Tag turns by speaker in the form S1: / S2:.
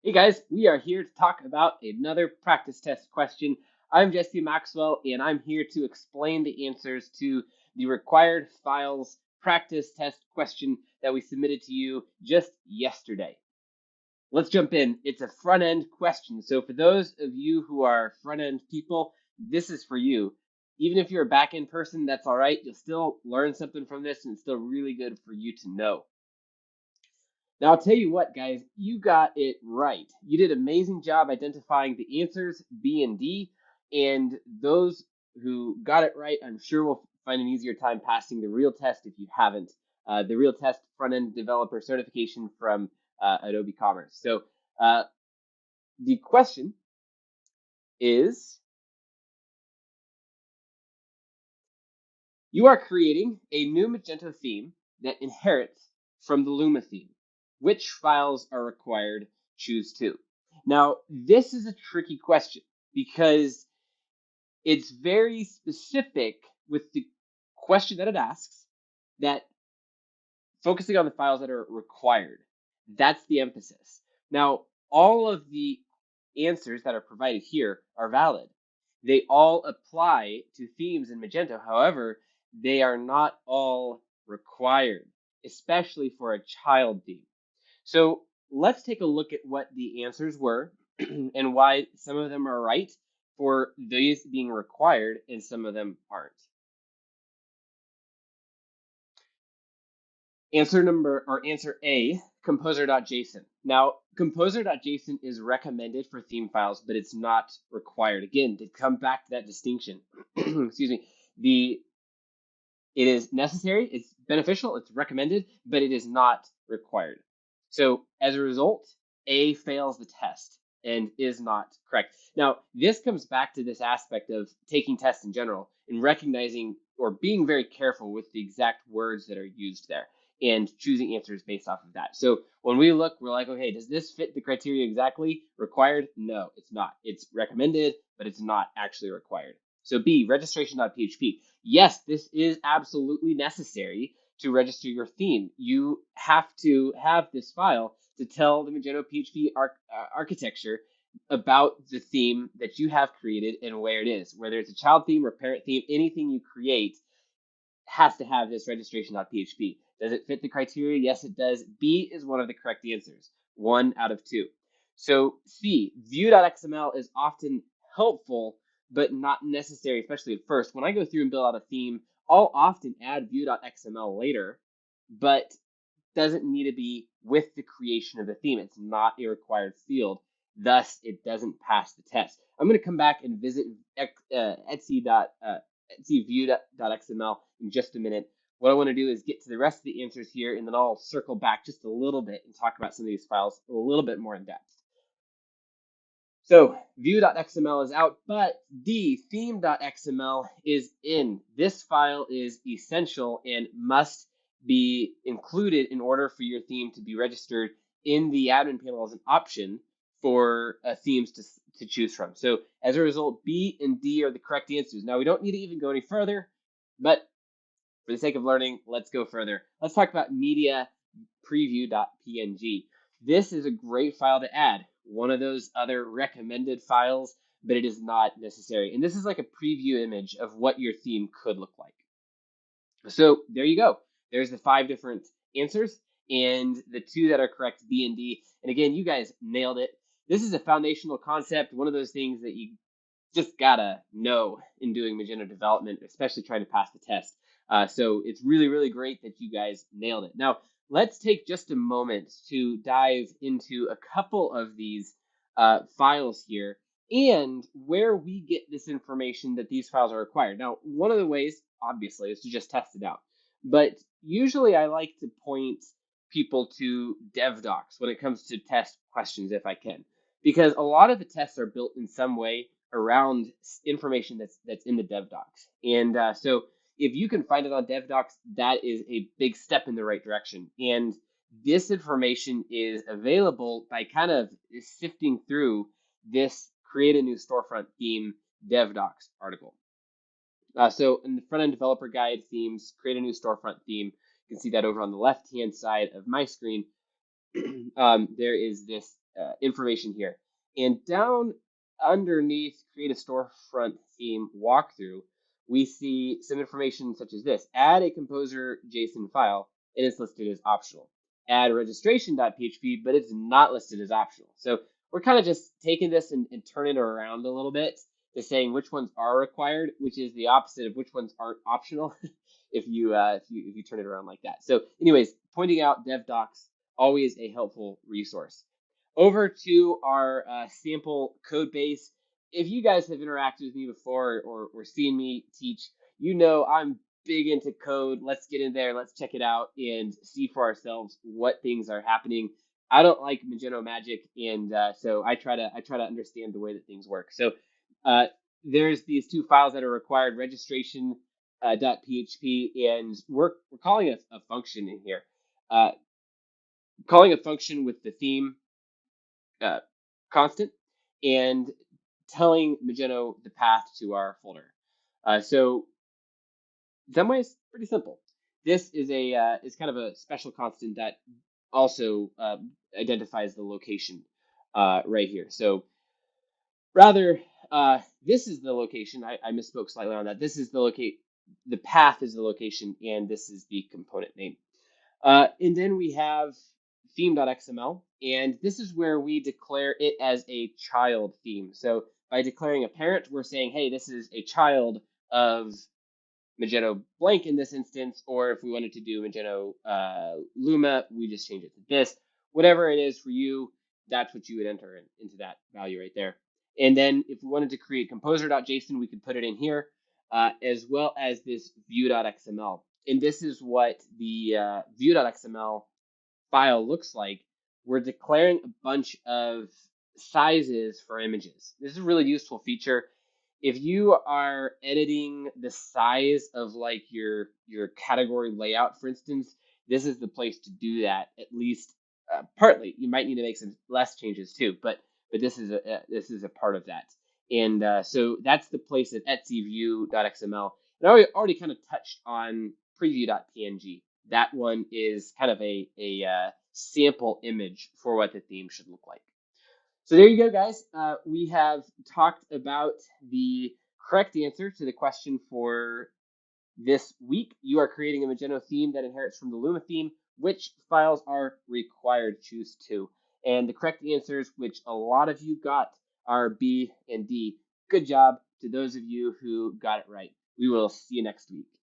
S1: Hey guys, we are here to talk about another practice test question. I'm Jesse Maxwell, and I'm here to explain the answers to the required files practice test question that we submitted to you just yesterday. Let's jump in. It's a front end question. So, for those of you who are front end people, this is for you. Even if you're a back end person, that's all right. You'll still learn something from this, and it's still really good for you to know. Now, I'll tell you what, guys, you got it right. You did an amazing job identifying the answers, B and D, and those who got it right, I'm sure will find an easier time passing the real test if you haven't. The real test front-end developer certification from Adobe Commerce. So the question is, you are creating a new Magento theme that inherits from the Luma theme. Which files are required? Choose two. Now, this is a tricky question because it's very specific with the question that it asks, that focusing on the files that are required. That's the emphasis. Now, all of the answers that are provided here are valid. They all apply to themes in Magento. However, they are not all required, especially for a child theme. So let's take a look at what the answers were and why some of them are right for these being required and some of them aren't. Answer A, composer.json. Now, composer.json is recommended for theme files, but it's not required. Again, to come back to that distinction, excuse me, it is necessary, it's beneficial, it's recommended, but it is not required. So as a result, A fails the test and is not correct. Now, this comes back to this aspect of taking tests in general and recognizing or being very careful with the exact words that are used there and choosing answers based off of that. So when we look, we're like, okay, does this fit the criteria exactly? Required? No, it's not. It's recommended, but it's not actually required. So B, registration.php. Yes, this is absolutely necessary to register your theme. You have to have this file to tell the Magento PHP architecture about the theme that you have created and where it is. Whether it's a child theme or parent theme, anything you create has to have this registration.php. Does it fit the criteria? Yes, it does. B is one of the correct answers, 1 out of 2. So C, view.xml is often helpful, but not necessary, especially at first. When I go through and build out a theme, I'll often add view.xml later, but doesn't need to be with the creation of the theme. It's not a required field. Thus, it doesn't pass the test. I'm going to come back and visit etsy.view.xml in just a minute. What I want to do is get to the rest of the answers here, and then I'll circle back just a little bit and talk about some of these files a little bit more in depth. So view.xml is out, but the theme.xml is in. This file is essential and must be included in order for your theme to be registered in the admin panel as an option for themes to choose from. So as a result, B and D are the correct answers. Now we don't need to even go any further, but for the sake of learning, let's go further. Let's talk about media preview.png. This is a great file to add. One of those other recommended files, but it is not necessary. And this is like a preview image of what your theme could look like. So there you go. There's the 5 different answers and the 2 that are correct, B and D. And again, you guys nailed it. This is a foundational concept, one of those things that you just gotta know in doing Magento development, especially trying to pass the test. So it's really, really great that you guys nailed it. Now, let's take just a moment to dive into a couple of these files here and where we get this information that these files are required. Now, one of the ways, obviously, is to just test it out. But usually I like to point people to DevDocs when it comes to test questions if I can, because a lot of the tests are built in some way around information that's in the DevDocs. And so if you can find it on DevDocs, that is a big step in the right direction. And this information is available by kind of sifting through this create a new storefront theme DevDocs article. So in the front-end developer guide themes, create a new storefront theme. You can see that over on the left-hand side of my screen. There is this information here. And down underneath create a storefront theme walkthrough, we see some information such as this: add a composer JSON file, and it's listed as optional. Add registration.php, but it's not listed as optional. So we're kind of just taking this and turning it around a little bit to saying which ones are required, which is the opposite of which ones aren't optional. If you turn it around like that. So, anyways, pointing out DevDocs, always a helpful resource. Over to our sample code base. If you guys have interacted with me before or seen me teach, you know I'm big into code. Let's get in there. Let's check it out and see for ourselves what things are happening. I don't like Magento magic, and so I try to understand the way that things work. So uh, there's these two files that are required: registration .php, and we're calling a function in here, uh, calling a function with the theme uh, constant, and telling Magento the path to our folder. So in some ways, pretty simple. This is kind of a special constant that also identifies the location right here. So rather, this is the location. I misspoke slightly on that. This is the locate. The path is the location, and this is the component name. And then we have theme.xml, and this is where we declare it as a child theme. So by declaring a parent, we're saying, hey, this is a child of Magento blank in this instance, or if we wanted to do Magento Luma, we just change it to this. Whatever it is for you, that's what you would enter into that value right there. And then if we wanted to create composer.json, we could put it in here, as well as this view.xml. And this is what the view.xml file looks like. We're declaring a bunch of sizes for images. This is a really useful feature. If you are editing the size of like your category layout, for instance, this is the place to do that. At least partly, you might need to make some less changes too, but this is a part of that. And so that's the place at etsyview.xml. And I already kind of touched on preview.png. That one is kind of a sample image for what the theme should look like. So there you go, guys. We have talked about the correct answer to the question for this week. You are creating a Magento theme that inherits from the Luma theme. Which files are required? Choose two. And the correct answers, which a lot of you got, are B and D. Good job to those of you who got it right. We will see you next week.